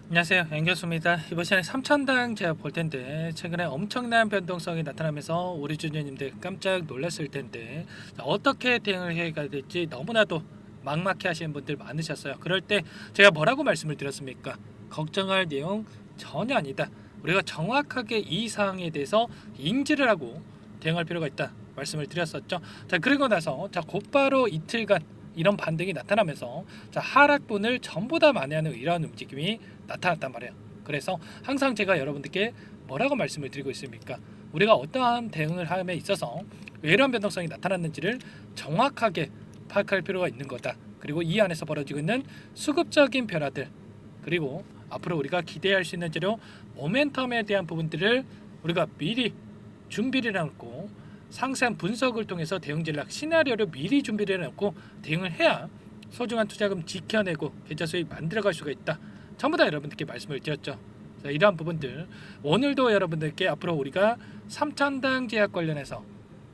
안녕하세요, 앵교수입니다. 이번 시간에 3천당 제가 볼 텐데 최근에 엄청난 변동성이 나타나면서 우리 주주님들 깜짝 놀랐을 텐데 어떻게 대응을 해야 될지 너무나도 막막해 하시는 분들 많으셨어요. 그럴 때 제가 뭐라고 말씀을 드렸습니까? 걱정할 내용 전혀 아니다. 우리가 정확하게 이 사항에 대해서 인지를 하고 대응할 필요가 있다 말씀을 드렸었죠. 자, 그리고 나서 곧바로 이틀간 이런 반등이 나타나면서 하락분을 전부 다 만회하는 이러한 움직임이 나타났단 말이에요. 그래서 항상 제가 여러분들께 뭐라고 말씀을 드리고 있습니까? 우리가 어떠한 대응을 함에 있어서 왜 이런 변동성이 나타났는지를 정확하게 파악할 필요가 있는 거다. 그리고 이 안에서 벌어지고 있는 수급적인 변화들, 그리고 앞으로 우리가 기대할 수 있는 재료 모멘텀에 대한 부분들을 우리가 미리 준비를 해놓고 상세한 분석을 통해서 대응 전략 시나리오를 미리 준비를 해놓고 대응을 해야 소중한 투자금 지켜내고 계좌 수익 만들어갈 수가 있다. 전부 다 여러분들께 말씀을 드렸죠. 자, 이러한 부분들 오늘도 여러분들께 앞으로 우리가 3천당 제약 관련해서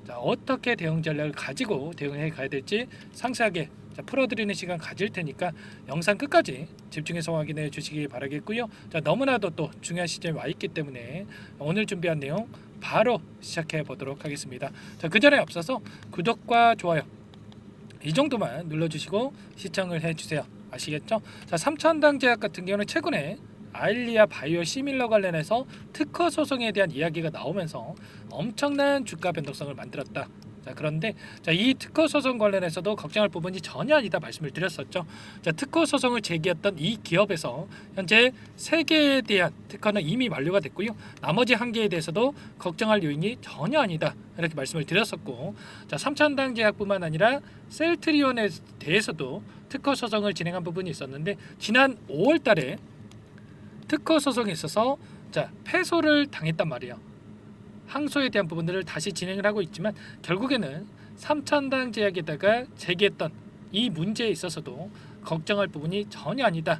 어떻게 대응 전략을 가지고 대응해 가야 될지 상세하게 풀어드리는 시간 가질 테니까 영상 끝까지 집중해서 확인해 주시기 바라겠고요. 너무나도 또 중요한 시점에 와 있기 때문에 오늘 준비한 내용 바로 시작해 보도록 하겠습니다. 그 전에 앞서서 구독과 좋아요 이 정도만 눌러주시고 시청을 해주세요. 아시겠죠? 3천당 제약 같은 경우는 최근에 아일리아 바이오 시밀러 관련해서 특허 소송에 대한 이야기가 나오면서 엄청난 주가 변동성을 만들었다. 그런데 이 특허 소송 관련해서도 걱정할 부분이 전혀 아니다 말씀을 드렸었죠. 특허 소송을 제기했던 이 기업에서 현재 3개에 대한 특허는 이미 만료가 됐고요. 나머지 1개에 대해서도 걱정할 요인이 전혀 아니다 이렇게 말씀을 드렸었고, 3천당 제약뿐만 아니라 셀트리온에 대해서도 특허 소송을 진행한 부분이 있었는데 지난 5월달에 특허 소송에 있어서 패소를 당했단 말이에요. 항소에 대한 부분들을 다시 진행을 하고 있지만 결국에는 3천당 제약에다가 제기했던 이 문제에 있어서도 걱정할 부분이 전혀 아니다.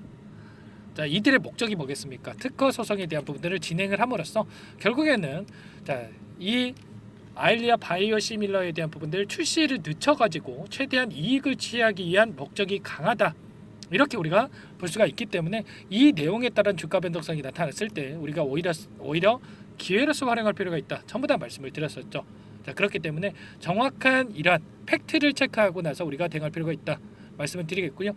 이들의 목적이 뭐겠습니까? 특허 소송에 대한 부분들을 진행을 함으로써 결국에는 이 아일리아 바이오 시밀러에 대한 부분들 출시를 늦춰가지고 최대한 이익을 취하기 위한 목적이 강하다. 이렇게 우리가 볼 수가 있기 때문에 이 내용에 따른 주가 변동성이 나타났을 때 우리가 오히려 기회로서 활용할 필요가 있다. 전부 다 말씀을 드렸었죠. 그렇기 때문에 정확한 이러한 팩트를 체크하고 나서 우리가 대응할 필요가 있다. 말씀을 드리겠고요.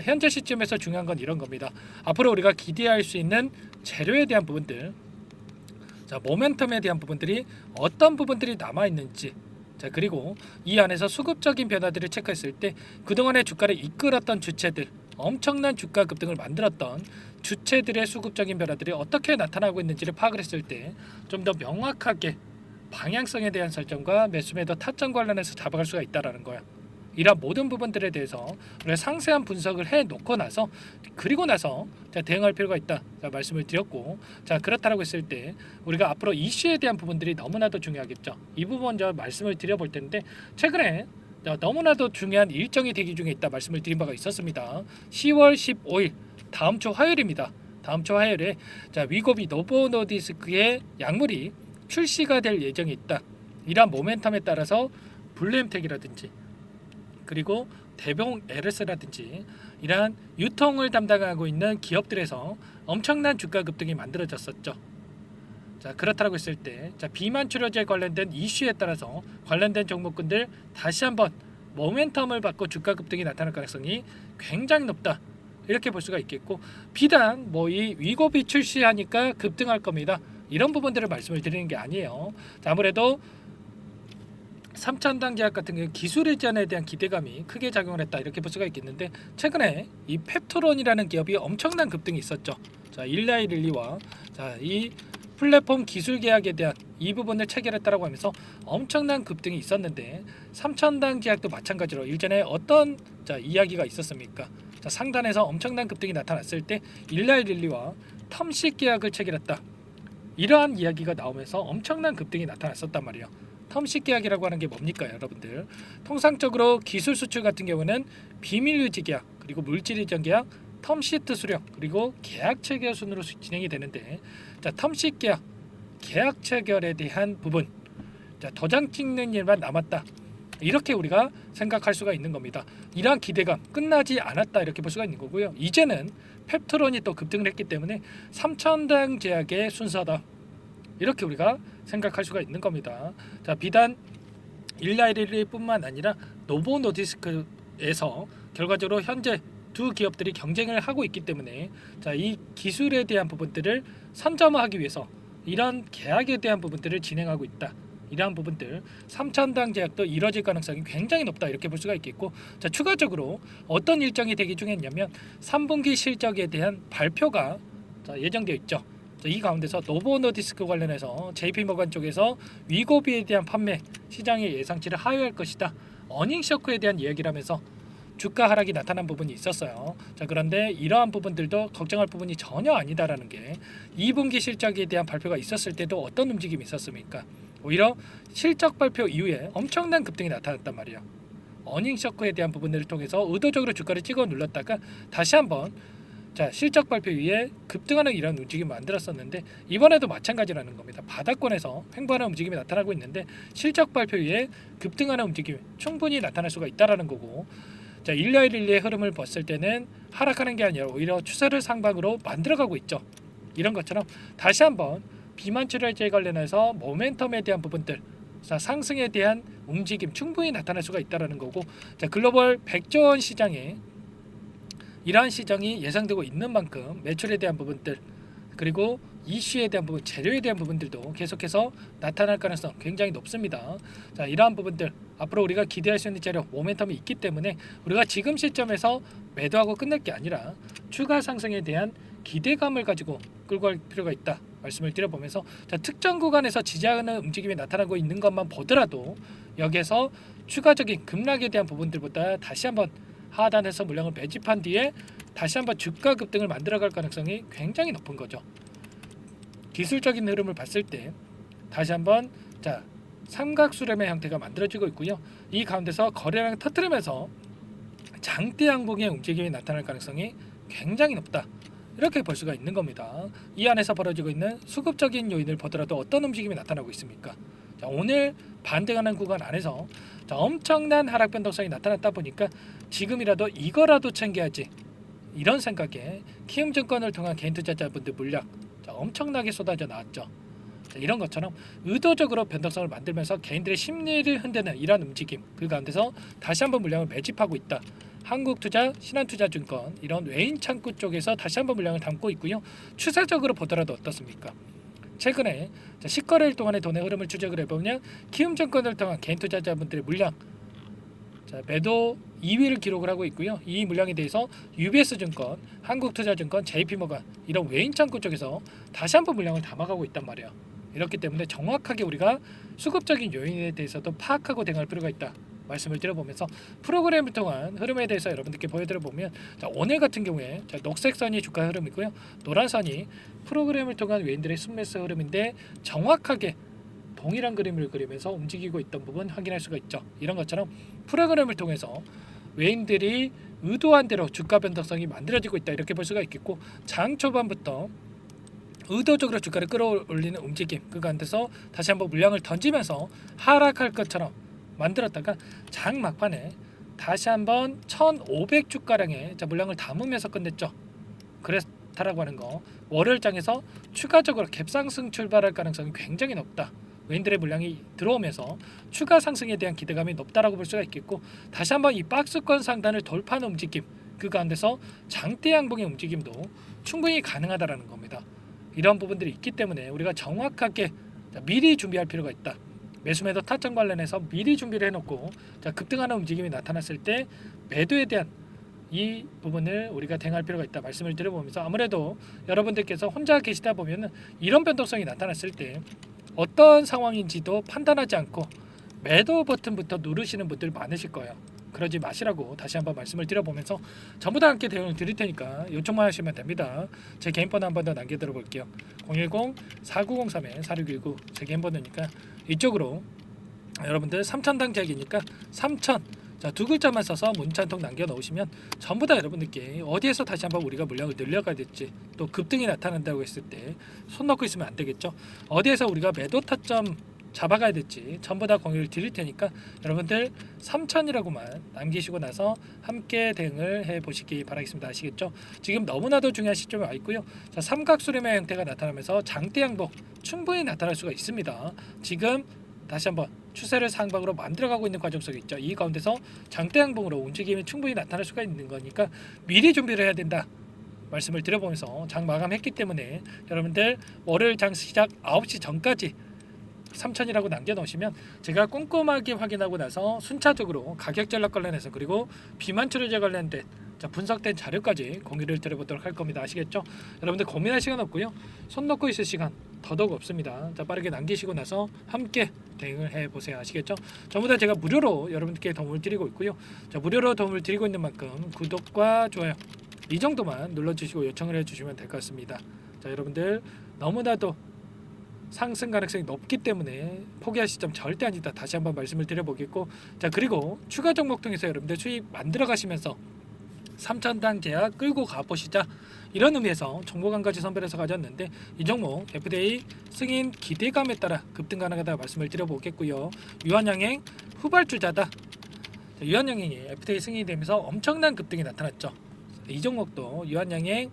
현재 시점에서 중요한 건 이런 겁니다. 앞으로 우리가 기대할 수 있는 재료에 대한 부분들, 모멘텀에 대한 부분들이 어떤 부분들이 남아 있는지, 그리고 이 안에서 수급적인 변화들을 체크했을 때 그동안의 주가를 이끌었던 주체들, 엄청난 주가 급등을 만들었던 주체들의 수급적인 변화들이 어떻게 나타나고 있는지를 파악을 했을 때 좀 더 명확하게 방향성에 대한 설정과 매수매도 타점 관련해서 잡아갈 수가 있다라는 거야. 이런 모든 부분들에 대해서 우리가 상세한 분석을 해놓고 나서 그리고 나서 대응할 필요가 있다 말씀을 드렸고, 그렇다고 했을 때 우리가 앞으로 이슈에 대한 부분들이 너무나도 중요하겠죠. 이 부분 말씀을 드려볼 텐데 최근에 너무나도 중요한 일정이 대기 중에 있다 말씀을 드린 바가 있었습니다. 10월 15일 다음 주 화요일입니다. 다음 주 화요일에 위고비 노보노디스크의 약물이 출시가 될 예정이 있다. 이러한 모멘텀에 따라서 블루엠텍이라든지 그리고 대병 LS라든지 이러한 유통을 담당하고 있는 기업들에서 엄청난 주가 급등이 만들어졌었죠. 그렇다고 했을 때 비만 치료제 관련된 이슈에 따라서 관련된 종목군들 다시 한번 모멘텀을 받고 주가 급등이 나타날 가능성이 굉장히 높다. 이렇게 볼 수가 있겠고, 비단 이 위고비 출시하니까 급등할 겁니다. 이런 부분들을 말씀을 드리는 게 아니에요. 아무래도 3천당 제약 같은 경우 기술 이전에 대한 기대감이 크게 작용을 했다 이렇게 볼 수가 있겠는데, 최근에 이 펩토론이라는 기업이 엄청난 급등이 있었죠. 일라이 릴리와 이 플랫폼 기술 계약에 대한 이 부분을 체결했다라고 하면서 엄청난 급등이 있었는데 3천당 제약도 마찬가지로 일전에 어떤 이야기가 있었습니까? 상단에서 엄청난 급등이 나타났을 때 일라이 릴리와 텀식 계약을 체결했다. 이러한 이야기가 나오면서 엄청난 급등이 나타났었단 말이에요. 텀식 계약이라고 하는 게 뭡니까 여러분들? 통상적으로 기술 수출 같은 경우는 비밀 유지 계약, 그리고 물질 이전 계약, 텀시트 수령, 그리고 계약 체결 순으로 진행이 되는데, 텀식 계약, 계약 체결에 대한 부분, 도장 찍는 일만 남았다. 이렇게 우리가 생각할 수가 있는 겁니다. 이러한 기대감 끝나지 않았다 이렇게 볼 수가 있는 거고요. 이제는 펩트론이 또 급등을 했기 때문에 3,000당 제약의 순서다 이렇게 우리가 생각할 수가 있는 겁니다. 자, 비단 일라이릴리뿐만 아니라 노보 노디스크에서 결과적으로 현재 두 기업들이 경쟁을 하고 있기 때문에 자, 이 기술에 대한 부분들을 선점하기 위해서 이런 계약에 대한 부분들을 진행하고 있다. 이러한 부분들 3,000당 제약도 이뤄질 가능성이 굉장히 높다 이렇게 볼 수가 있겠고, 자, 추가적으로 어떤 일정이 대기 중에 있냐면 3분기 실적에 대한 발표가 자, 예정되어 있죠. 자, 이 가운데서 노보노디스크 관련해서 JP모건 쪽에서 위고비에 대한 판매 시장의 예상치를 하회할 것이다. 어닝 쇼크에 대한 이야기를 하면서 주가 하락이 나타난 부분이 있었어요. 자, 그런데 이러한 부분들도 걱정할 부분이 전혀 아니다라는 게 2분기 실적에 대한 발표가 있었을 때도 어떤 움직임이 있었습니까? 오히려 실적 발표 이후에 엄청난 급등이 나타났단 말이에요. 어닝 쇼크에 대한 부분들을 통해서 의도적으로 주가를 찍어 눌렀다가 다시 한번 자, 실적 발표 이후에 급등하는 이런 움직임을 만들었었는데 이번에도 마찬가지라는 겁니다. 바닥권에서 횡보하는 움직임이 나타나고 있는데 실적 발표 이후에 급등하는 움직임이 충분히 나타날 수가 있다라는 거고, 자, 일라이릴리의 흐름을 봤을 때는 하락하는 게 아니라 오히려 추세를 상방으로 만들어가고 있죠. 이런 것처럼 다시 한번 비만 치료제 관련해서 모멘텀에 대한 부분들, 자, 상승에 대한 움직임 충분히 나타날 수가 있다라는 거고, 자, 글로벌 100조 원 시장에 이러한 시장이 예상되고 있는 만큼 매출에 대한 부분들 그리고 이슈에 대한 부분, 재료에 대한 부분들도 계속해서 나타날 가능성 굉장히 높습니다. 자, 이러한 부분들 앞으로 우리가 기대할 수 있는 재료, 모멘텀이 있기 때문에 우리가 지금 시점에서 매도하고 끝낼 게 아니라 추가 상승에 대한 기대감을 가지고 끌고 갈 필요가 있다 말씀을 드려보면서, 자, 특정 구간에서 지지하는 움직임이 나타나고 있는 것만 보더라도 여기에서 추가적인 급락에 대한 부분들보다 다시 한번 하단에서 물량을 매집한 뒤에 다시 한번 주가 급등을 만들어갈 가능성이 굉장히 높은 거죠. 기술적인 흐름을 봤을 때 다시 한번 자, 삼각수렴의 형태가 만들어지고 있고요. 이 가운데서 거래량을 터뜨리면서 장대 양봉의 움직임이 나타날 가능성이 굉장히 높다 이렇게 볼 수가 있는 겁니다. 이 안에서 벌어지고 있는 수급적인 요인을 보더라도 어떤 움직임이 나타나고 있습니까? 자, 오늘 반등하는 구간 안에서 자, 엄청난 하락 변동성이 나타났다 보니까 지금이라도 이거라도 챙겨야지 이런 생각에 키움증권을 통한 개인 투자자분들 물량 자, 엄청나게 쏟아져 나왔죠. 자, 이런 것처럼 의도적으로 변동성을 만들면서 개인들의 심리를 흔드는 이런 움직임, 그 가운데서 다시 한번 물량을 매집하고 있다. 한국투자, 신한투자증권 이런 외인 창구 쪽에서 다시 한번 물량을 담고 있고요. 추세적으로 보더라도 어떻습니까? 최근에 10거래일 동안의 돈의 흐름을 추적을 해보면 키움증권을 통한 개인 투자자분들의 물량 자, 매도 2위를 기록을 하고 있고요. 이 물량에 대해서 UBS증권, 한국투자증권, JP모건 이런 외인 창구 쪽에서 다시 한번 물량을 담아가고 있단 말이에요. 이렇기 때문에 정확하게 우리가 수급적인 요인에 대해서도 파악하고 대응할 필요가 있다 말씀을 드려보면서 프로그램을 통한 흐름에 대해서 여러분들께 보여드려보면, 자, 오늘 같은 경우에 자, 녹색 선이 주가 흐름이고요. 노란 선이 프로그램을 통한 외인들의 순매수 흐름인데 정확하게 동일한 그림을 그리면서 움직이고 있던 부분 확인할 수가 있죠. 이런 것처럼 프로그램을 통해서 외인들이 의도한 대로 주가 변동성이 만들어지고 있다 이렇게 볼 수가 있겠고, 장 초반부터 의도적으로 주가를 끌어올리는 움직임, 그 가운데서 다시 한번 물량을 던지면서 하락할 것처럼 만들었다가 장 막판에 다시 한번 1,500주가량의 물량을 담으면서 끝냈죠. 그렇다라고 하는 거, 월요일장에서 추가적으로 갭상승 출발할 가능성이 굉장히 높다. 외인들의 물량이 들어오면서 추가 상승에 대한 기대감이 높다라고 볼 수가 있겠고, 다시 한번 이 박스권 상단을 돌파하는 움직임, 그 가운데서 장대 양봉의 움직임도 충분히 가능하다라는 겁니다. 이런 부분들이 있기 때문에 우리가 정확하게 미리 준비할 필요가 있다. 매수매도 타점 관련해서 미리 준비를 해놓고 자, 급등하는 움직임이 나타났을 때 매도에 대한 이 부분을 우리가 대응할 필요가 있다 말씀을 드려보면서, 아무래도 여러분들께서 혼자 계시다 보면은 이런 변동성이 나타났을 때 어떤 상황인지도 판단하지 않고 매도 버튼부터 누르시는 분들 많으실 거예요. 그러지 마시라고 다시 한번 말씀을 드려보면서 전부 다 함께 대응을 드릴 테니까 요청만 하시면 됩니다. 제 개인 번호 한 번 더 남겨드려 볼게요. 010-4903-4619 제 개인 번호니까 이쪽으로 여러분들 3,000당 제약이니까 3,000 자, 두 글자만 써서 문자 한 통 남겨놓으시면 전부 다 여러분들께 어디에서 다시 한번 우리가 물량을 늘려가야 될지, 또 급등이 나타난다고 했을 때 손 넣고 있으면 안 되겠죠. 어디에서 우리가 매도 타점 잡아가야 될지 전부 다 공유를 드릴 테니까 여러분들 3천이라고만 남기시고 나서 함께 대응을 해 보시기 바라겠습니다. 아시겠죠? 지금 너무나도 중요한 시점에 와 있고요. 자, 삼각수렴의 형태가 나타나면서 장대 양봉 충분히 나타날 수가 있습니다. 지금 다시 한번 추세를 상방으로 만들어가고 있는 과정 속에 있죠. 이 가운데서 장대 양봉으로 움직임이 충분히 나타날 수가 있는 거니까 미리 준비를 해야 된다. 말씀을 드려보면서 장 마감했기 때문에 여러분들 월요일 장 시작 9시 전까지 3천이라고 남겨놓으시면 제가 꼼꼼하게 확인하고 나서 순차적으로 가격 전략 관련해서 그리고 비만 치료제 관련된 분석된 자료까지 공유를 드려보도록 할 겁니다. 아시겠죠? 여러분들 고민할 시간 없고요. 손 놓고 있을 시간 더더욱 없습니다. 자, 빠르게 남기시고 나서 함께 대응을 해보세요. 아시겠죠? 전부 다 제가 무료로 여러분들께 도움을 드리고 있고요. 자, 무료로 도움을 드리고 있는 만큼 구독과 좋아요 이 정도만 눌러주시고 요청을 해주시면 될 것 같습니다. 자, 여러분들 너무나도 상승 가능성이 높기 때문에 포기할 시점 절대 아니다. 다시 한번 말씀을 드려보겠고, 자, 그리고 추가 종목 통해서 여러분들 수익 만들어 가시면서 3천당 제약 끌고 가보시자, 이런 의미에서 종목 한 가지 선별해서 가졌는데 이 종목 FDA 승인 기대감에 따라 급등 가능하다 말씀을 드려보겠고요. 유한양행 후발주자다. 유한양행이 FDA 승인이 되면서 엄청난 급등이 나타났죠. 이 종목도 유한양행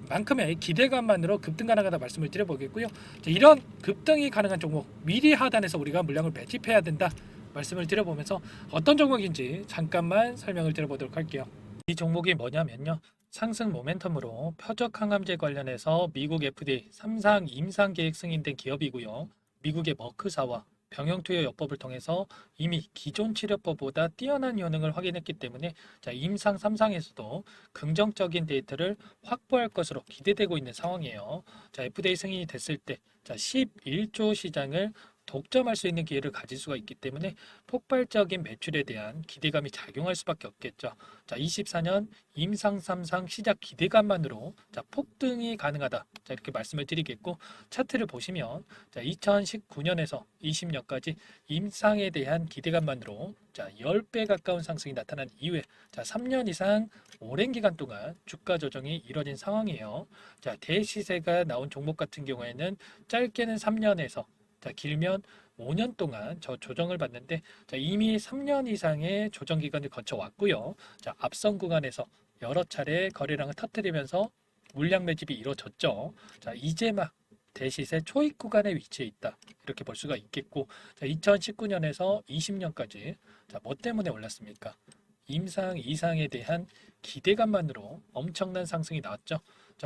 만큼의 기대감만으로 급등 가능하다 말씀을 드려보겠고요. 자, 이런 급등이 가능한 종목 미리 하단에서 우리가 물량을 매집해야 된다 말씀을 드려보면서 어떤 종목인지 잠깐만 설명을 드려보도록 할게요. 이 종목이 뭐냐면요, 상승 모멘텀으로 표적 항암제 관련해서 미국 FDA 3상 임상 계획 승인된 기업이고요. 미국의 머크사와 병용투여 요법을 통해서 이미 기존 치료법보다 뛰어난 효능을 확인했기 때문에 임상 3상에서도 긍정적인 데이터를 확보할 것으로 기대되고 있는 상황이에요. FDA 승인이 됐을 때 11조 시장을 독점할 수 있는 기회를 가질 수가 있기 때문에 폭발적인 매출에 대한 기대감이 작용할 수밖에 없겠죠. 24년 임상 3상 시작 기대감만으로 폭등이 가능하다. 이렇게 말씀을 드리겠고, 차트를 보시면 2019년에서 20년까지 임상에 대한 기대감만으로 10배 가까운 상승이 나타난 이후에 3년 이상 오랜 기간 동안 주가 조정이 이뤄진 상황이에요. 대시세가 나온 종목 같은 경우에는 짧게는 3년에서 길면 5년 동안 조정을 받는데 이미 3년 이상의 조정 기간을 거쳐왔고요. 앞선 구간에서 여러 차례 거래량을 터뜨리면서 물량 매집이 이루어졌죠. 이제 막 대시세 초입 구간에 위치해 있다. 이렇게 볼 수가 있겠고, 2019년에서 20년까지 뭐 때문에 올랐습니까? 임상 이상에 대한 기대감만으로 엄청난 상승이 나왔죠.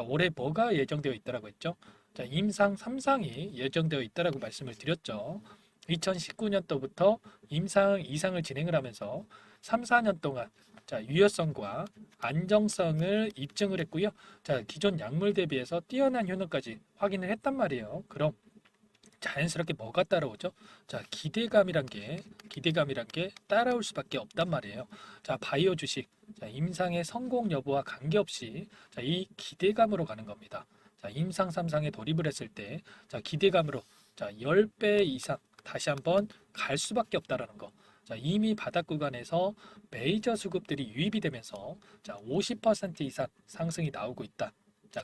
올해 뭐가 예정되어 있다라고 했죠? 임상 3상이 예정되어 있다라고 말씀을 드렸죠. 2019년도부터 임상 2상을 진행을 하면서 3, 4년 동안 유효성과 안정성을 입증을 했고요. 기존 약물 대비해서 뛰어난 효능까지 확인을 했단 말이에요. 그럼 자연스럽게 뭐가 따라오죠? 기대감이란 게 따라올 수밖에 없단 말이에요. 바이오 주식 임상의 성공 여부와 관계없이 이 기대감으로 가는 겁니다. 임상 3상에 돌입을 했을 때 기대감으로 10배 이상 다시 한번 갈 수밖에 없다라는 거. 이미 바닥 구간에서 메이저 수급들이 유입이 되면서 50% 이상 상승이 나오고 있다.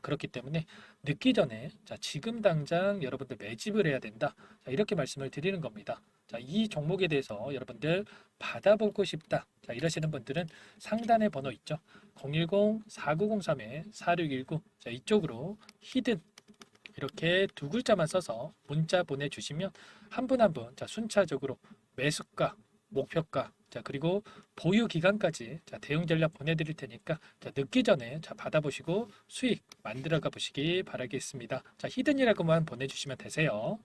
그렇기 때문에 늦기 전에 지금 당장 여러분들 매집을 해야 된다. 이렇게 말씀을 드리는 겁니다. 이 종목에 대해서 여러분들 받아보고 싶다. 이러시는 분들은 상단에 번호 있죠. 010-4903-4619 이쪽으로 히든 이렇게 두 글자만 써서 문자 보내주시면 한 분 한 분 순차적으로 매수가, 목표가, 그리고 보유 기간까지 대응 전략 보내드릴 테니까 늦기 전에 받아보시고 수익 만들어가 보시기 바라겠습니다. 히든이라고만 보내주시면 되세요.